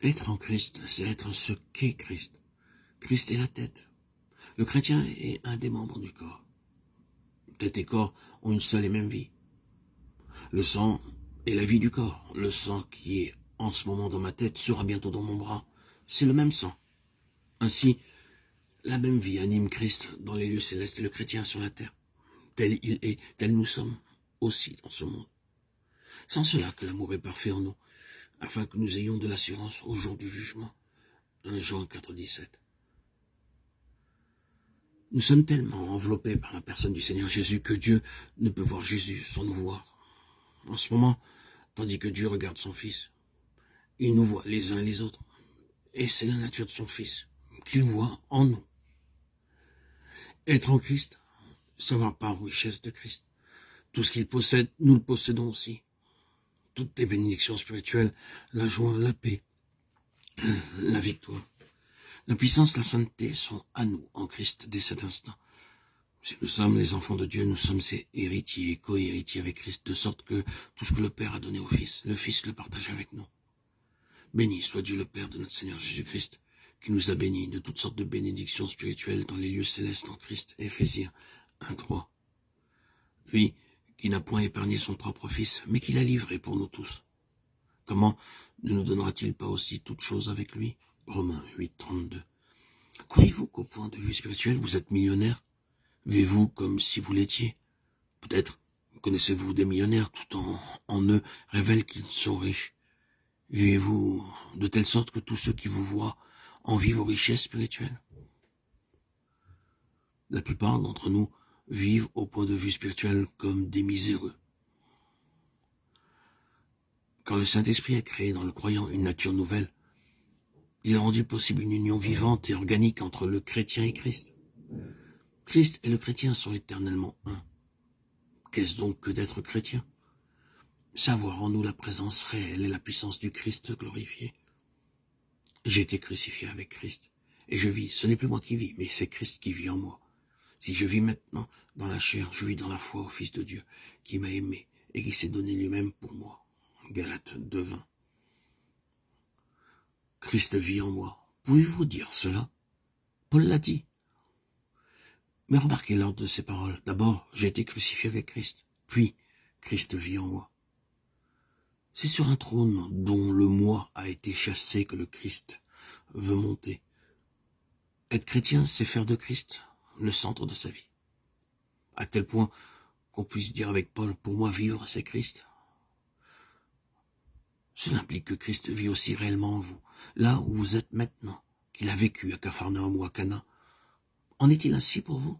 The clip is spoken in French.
Être en Christ, c'est être ce qu'est Christ. Christ est la tête. Le chrétien est un des membres du corps. Tête et corps ont une seule et même vie. Le sang est la vie du corps. Le sang qui est en ce moment dans ma tête sera bientôt dans mon bras. C'est le même sang. Ainsi, la même vie anime Christ dans les lieux célestes et le chrétien sur la terre. Tel il est, tel nous sommes aussi dans ce monde. Sans cela que l'amour est parfait en nous, afin que nous ayons de l'assurance au jour du jugement. 1 Jean 4,17. Nous sommes tellement enveloppés par la personne du Seigneur Jésus que Dieu ne peut voir Jésus sans nous voir. En ce moment, tandis que Dieu regarde son Fils, il nous voit les uns et les autres. Et c'est la nature de son Fils qu'il voit en nous. Être en Christ, savoir par richesse de Christ. Tout ce qu'il possède, nous le possédons aussi. Toutes les bénédictions spirituelles, la joie, la paix, la victoire, la puissance, la sainteté sont à nous en Christ dès cet instant. Si nous sommes les enfants de Dieu, nous sommes ses héritiers et co-héritiers avec Christ, de sorte que tout ce que le Père a donné au Fils, le Fils le partage avec nous. Béni soit Dieu le Père de notre Seigneur Jésus-Christ, qui nous a bénis de toutes sortes de bénédictions spirituelles dans les lieux célestes en Christ. Éphésiens 1:3. Lui, qui n'a point épargné son propre Fils, mais qui l'a livré pour nous tous. Comment ne nous donnera-t-il pas aussi toutes choses avec lui? Romains 8:32. Croyez-vous qu'au point de vue spirituel, vous êtes millionnaire? Vivez-vous comme si vous l'étiez? Peut-être connaissez-vous des millionnaires tout en eux révèlent qu'ils sont riches. Vivez-vous de telle sorte que tous ceux qui vous voient envient vos richesses spirituelles? La plupart d'entre nous vivent au point de vue spirituel comme des miséreux. Quand le Saint-Esprit a créé dans le croyant une nature nouvelle, il a rendu possible une union vivante et organique entre le chrétien et Christ. Christ et le chrétien sont éternellement un. Qu'est-ce donc que d'être chrétien? Savoir en nous la présence réelle et la puissance du Christ glorifié. J'ai été crucifié avec Christ, et je vis. Ce n'est plus moi qui vis, mais c'est Christ qui vit en moi. Si je vis maintenant dans la chair, je vis dans la foi au Fils de Dieu, qui m'a aimé et qui s'est donné lui-même pour moi. Galates 2:20. Christ vit en moi. Pouvez-vous dire cela? Paul l'a dit. Mais remarquez l'ordre de ces paroles. D'abord, j'ai été crucifié avec Christ. Puis, Christ vit en moi. C'est sur un trône dont le moi a été chassé que le Christ veut monter. Être chrétien, c'est faire de Christ le centre de sa vie. À tel point qu'on puisse dire avec Paul, pour moi vivre, c'est Christ. Cela implique que Christ vit aussi réellement en vous, là où vous êtes maintenant, qu'il a vécu à Capharnaüm ou à Cana. En est-il ainsi pour vous?